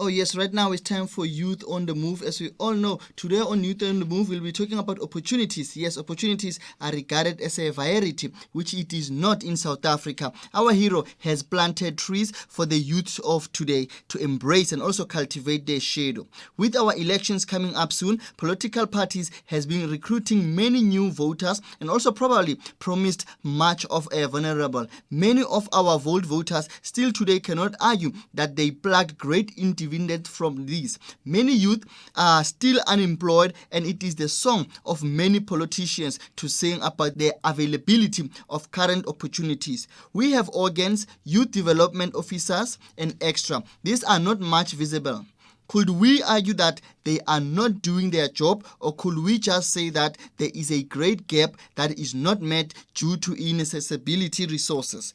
Oh yes, right now it's time for Youth on the Move. As we all know, today on Youth on the Move, we'll be talking about opportunities. Yes, opportunities are regarded as a variety, which it is not in South Africa. Our hero has planted trees for the youth of today to embrace and also cultivate their shadow. With our elections coming up soon, political parties has been recruiting many new voters and also probably promised much of a vulnerable. Many of our voters still today cannot argue that they plucked great dividends from these. Many youth are still unemployed, and it is the song of many politicians to sing about the availability of current opportunities. We have organs, youth development officers, and extra. These are not much visible. Could we argue that they are not doing their job, or could we just say that there is a great gap that is not met due to inaccessibility resources?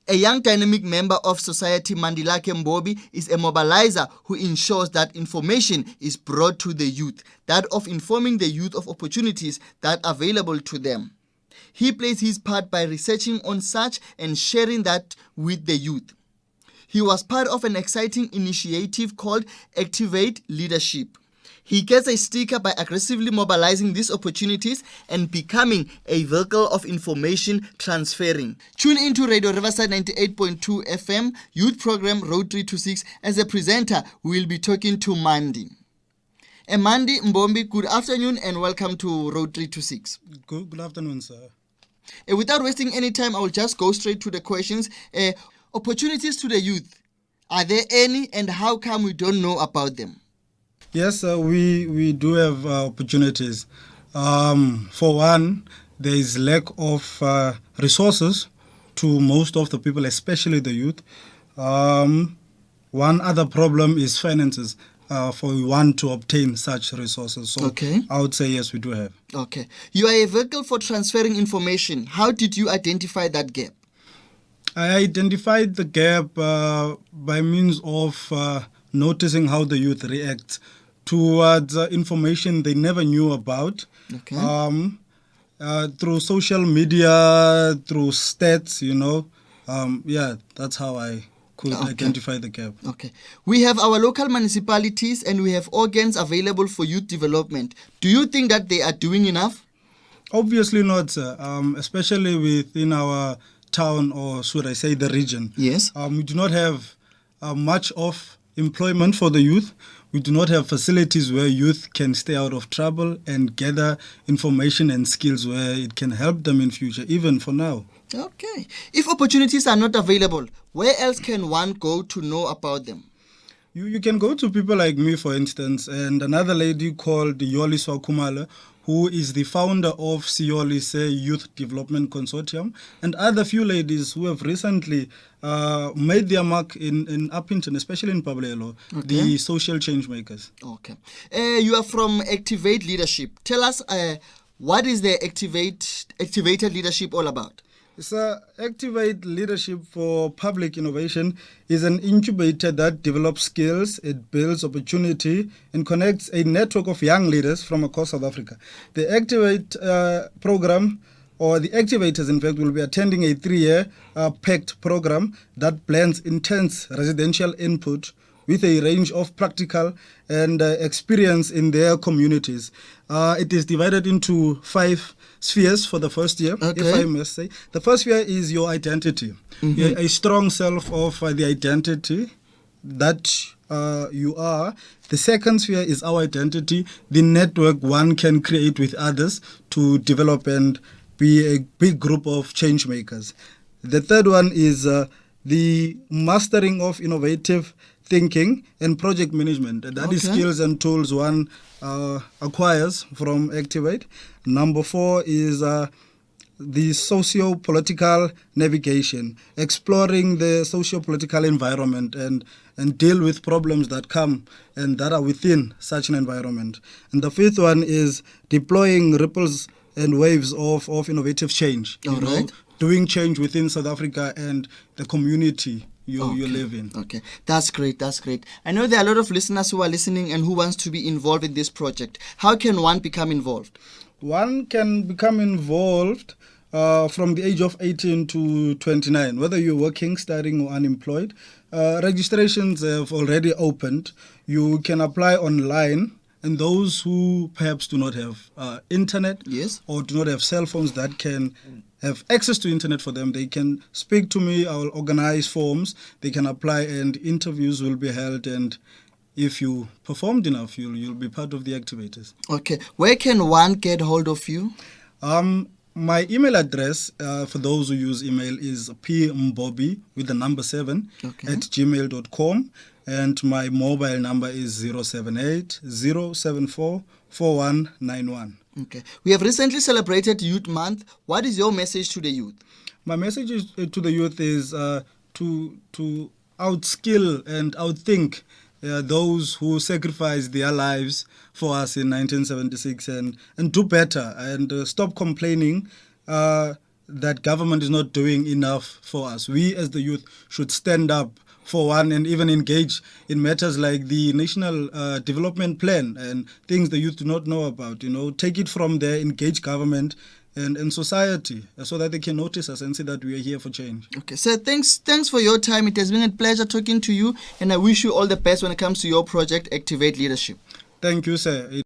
A young dynamic member of society, Mandilakhe is a mobilizer who ensures that information is brought to the youth, that of informing the youth of opportunities that are available to them. He plays his part by researching on such and sharing that with the youth. He was part of an exciting initiative called Activator Leadership. He gets a sticker by aggressively mobilizing these opportunities and becoming a vehicle of information transferring. Tune into Radio Riverside 98.2 FM youth program Road 326. As a presenter, we will be talking to Mandi. Mandi Mbombi, good afternoon and welcome to Road 326. Good afternoon, sir. Without wasting any time, I will just go straight to the questions. Opportunities to the youth, are there any, and how come we don't know about them? Yes, we do have opportunities. For one, there is lack of resources to most of the people, especially the youth. One other problem is finances for one to obtain such resources. So okay. I would say yes, we do have. Okay. You are a vehicle for transferring information. How did you identify that gap? I identified the gap by means of noticing how the youth react towards information they never knew about. Okay. Through social media, through stats, that's how I could identify the gap. Okay. We have our local municipalities and we have organs available for youth development. Do you think that they are doing enough? Obviously not, sir. Especially within our town, or should I say the region. Yes. We do not have much of employment for the youth. We do not have facilities where youth can stay out of trouble and gather information and skills where it can help them in future, even for now. Okay. If opportunities are not available, where else can one go to know about them? You can go to people like me, for instance, and another lady called Yoli Swakumala, who is the founder of Siolise Youth Development Consortium, and other few ladies who have recently made their mark in Uppington, especially in Pablelo, the social change makers. Okay. You are from Activate Leadership. Tell us, what is the Activated Leadership all about? Activate Leadership for Public Innovation is an incubator that develops skills, it builds opportunity, and connects a network of young leaders from across South Africa. The Activate program, or the activators, in fact, will be attending a 3-year packed program that blends intense residential input with a range of practical and experience in their communities. It is divided into 5 spheres for the first year, if I must say. The first sphere is your identity, a strong self of the identity that you are. The second sphere is our identity, the network one can create with others to develop and be a big group of change makers. The third one is the mastering of innovative thinking and project management. That is skills and tools one acquires from Activate. Number 4 is the socio-political navigation, exploring the socio-political environment and deal with problems that come and that are within such an environment. And the 5th one is deploying ripples and waves of innovative change. Doing change within South Africa and the community you live in. Okay, that's great. I know there are a lot of listeners who are listening and who wants to be involved in this project. How can one become involved? One can become involved from the age of 18 to 29, whether you're working, studying, or unemployed. Registrations have already opened. You can apply online, and those who perhaps do not have internet Yes. or do not have cell phones that can have access to internet for them, they can speak to me. I will organize forms. They can apply, and interviews will be held. And if you performed enough, you'll be part of the activators. Okay. Where can one get hold of you? My email address for those who use email is pmbobi with the number 7 Okay. at gmail.com, and my mobile number is 078 074 4191. Okay. We have recently celebrated Youth Month. What is your message to the youth? My message to the youth is to outskill and outthink those who sacrificed their lives for us in 1976 and do better and stop complaining that government is not doing enough for us. We as the youth should stand up for one and even engage in matters like the National Development Plan and things the youth do not know about. Take it from there, engage government and society so that they can notice us and see that we are here for change. Okay, sir, thanks for your time. It has been a pleasure talking to you, and I wish you all the best when it comes to your project, Activate Leadership. Thank you, sir.